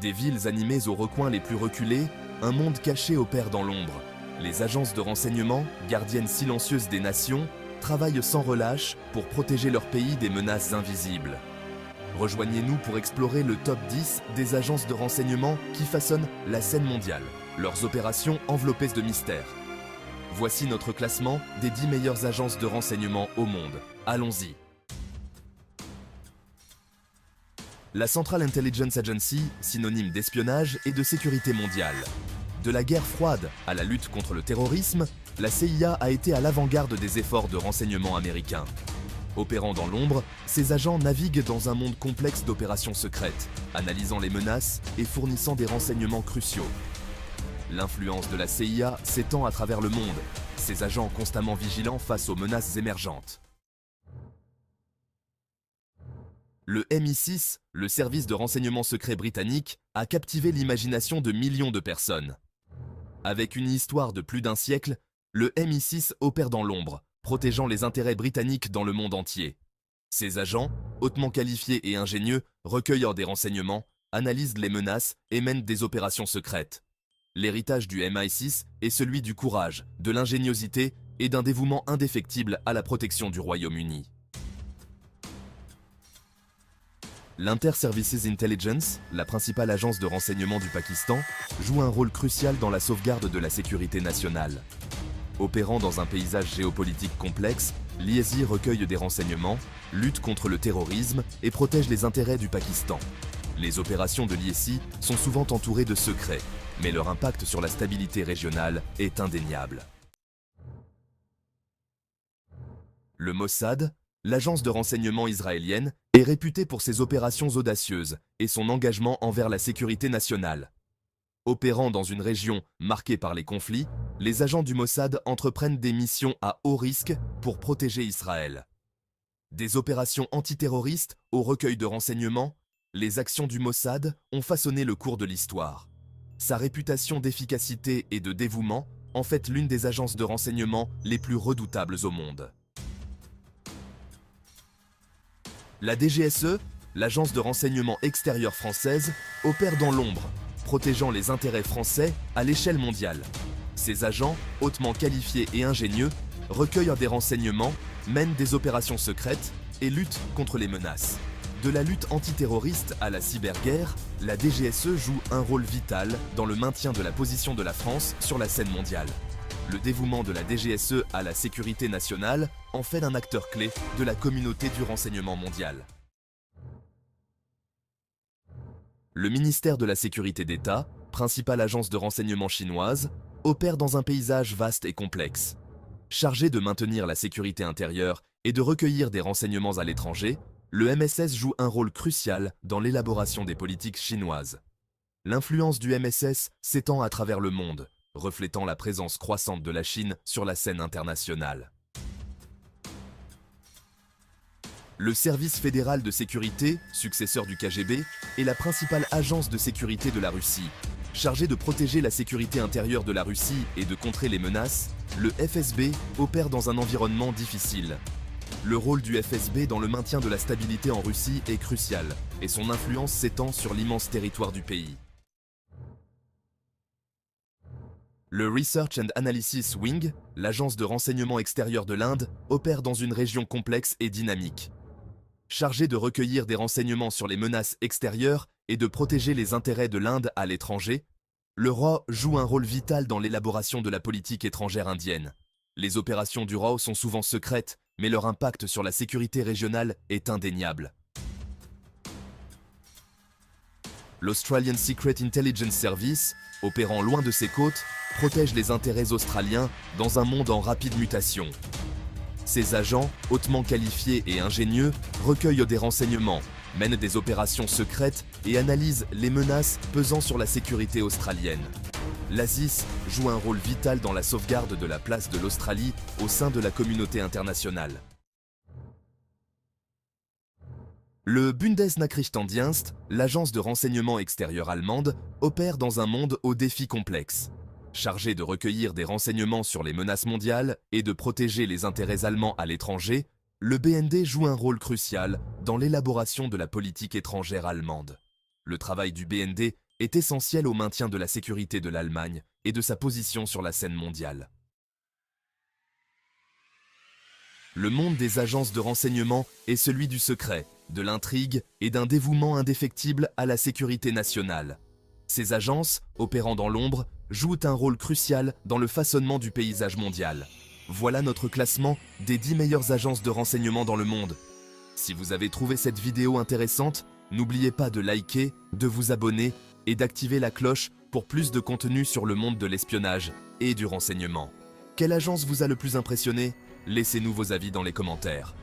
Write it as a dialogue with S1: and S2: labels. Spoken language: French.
S1: Des villes animées aux recoins les plus reculés, un monde caché opère dans l'ombre. Les agences de renseignement, gardiennes silencieuses des nations, travaillent sans relâche pour protéger leur pays des menaces invisibles. Rejoignez-nous pour explorer le top 10 des agences de renseignement qui façonnent la scène mondiale, leurs opérations enveloppées de mystères. Voici notre classement des 10 meilleures agences de renseignement au monde. Allons-y. La Central Intelligence Agency, synonyme d'espionnage et de sécurité mondiale. De la guerre froide à la lutte contre le terrorisme, la CIA a été à l'avant-garde des efforts de renseignement américains. Opérant dans l'ombre, ces agents naviguent dans un monde complexe d'opérations secrètes, analysant les menaces et fournissant des renseignements cruciaux. L'influence de la CIA s'étend à travers le monde, ces agents constamment vigilants face aux menaces émergentes. Le MI6, le service de renseignement secret britannique, a captivé l'imagination de millions de personnes. Avec une histoire de plus d'un siècle, le MI6 opère dans l'ombre, protégeant les intérêts britanniques dans le monde entier. Ces agents, hautement qualifiés et ingénieux, recueillent des renseignements, analysent les menaces et mènent des opérations secrètes. L'héritage du MI6 est celui du courage, de l'ingéniosité et d'un dévouement indéfectible à la protection du Royaume-Uni. L'Inter-Services Intelligence, la principale agence de renseignement du Pakistan, joue un rôle crucial dans la sauvegarde de la sécurité nationale. Opérant dans un paysage géopolitique complexe, l'ISI recueille des renseignements, lutte contre le terrorisme et protège les intérêts du Pakistan. Les opérations de l'ISI sont souvent entourées de secrets, mais leur impact sur la stabilité régionale est indéniable. Le Mossad, l'agence de renseignement israélienne, est réputée pour ses opérations audacieuses et son engagement envers la sécurité nationale. Opérant dans une région marquée par les conflits, les agents du Mossad entreprennent des missions à haut risque pour protéger Israël. Des opérations antiterroristes au recueil de renseignements, les actions du Mossad ont façonné le cours de l'histoire. Sa réputation d'efficacité et de dévouement en fait l'une des agences de renseignement les plus redoutables au monde. La DGSE, l'agence de renseignement extérieure française, opère dans l'ombre, protégeant les intérêts français à l'échelle mondiale. Ces agents, hautement qualifiés et ingénieux, recueillent des renseignements, mènent des opérations secrètes et luttent contre les menaces. De la lutte antiterroriste à la cyberguerre, la DGSE joue un rôle vital dans le maintien de la position de la France sur la scène mondiale. Le dévouement de la DGSE à la sécurité nationale en fait un acteur clé de la communauté du renseignement mondial. Le ministère de la Sécurité d'État, principale agence de renseignement chinoise, opère dans un paysage vaste et complexe. Chargé de maintenir la sécurité intérieure et de recueillir des renseignements à l'étranger, le MSS joue un rôle crucial dans l'élaboration des politiques chinoises. L'influence du MSS s'étend à travers le monde, reflétant la présence croissante de la Chine sur la scène internationale. Le Service fédéral de sécurité, successeur du KGB, est la principale agence de sécurité de la Russie. Chargé de protéger la sécurité intérieure de la Russie et de contrer les menaces, le FSB opère dans un environnement difficile. Le rôle du FSB dans le maintien de la stabilité en Russie est crucial, et son influence s'étend sur l'immense territoire du pays. Le Research and Analysis Wing, l'agence de renseignement extérieur de l'Inde, opère dans une région complexe et dynamique. Chargé de recueillir des renseignements sur les menaces extérieures et de protéger les intérêts de l'Inde à l'étranger, le RAW joue un rôle vital dans l'élaboration de la politique étrangère indienne. Les opérations du RAW sont souvent secrètes, mais leur impact sur la sécurité régionale est indéniable. L'Australian Secret Intelligence Service, opérant loin de ses côtes, protège les intérêts australiens dans un monde en rapide mutation. Ces agents, hautement qualifiés et ingénieux, recueillent des renseignements, mènent des opérations secrètes et analysent les menaces pesant sur la sécurité australienne. L'ASIS joue un rôle vital dans la sauvegarde de la place de l'Australie au sein de la communauté internationale. Le Bundesnachrichtendienst, l'agence de renseignement extérieur allemande, opère dans un monde aux défis complexes. Chargé de recueillir des renseignements sur les menaces mondiales et de protéger les intérêts allemands à l'étranger, le BND joue un rôle crucial dans l'élaboration de la politique étrangère allemande. Le travail du BND est essentielle au maintien de la sécurité de l'Allemagne et de sa position sur la scène mondiale. Le monde des agences de renseignement est celui du secret, de l'intrigue et d'un dévouement indéfectible à la sécurité nationale. Ces agences, opérant dans l'ombre, jouent un rôle crucial dans le façonnement du paysage mondial. Voilà notre classement des 10 meilleures agences de renseignement dans le monde. Si vous avez trouvé cette vidéo intéressante, n'oubliez pas de liker, de vous abonner et d'activer la cloche pour plus de contenu sur le monde de l'espionnage et du renseignement. Quelle agence vous a le plus impressionné? Laissez-nous vos avis dans les commentaires.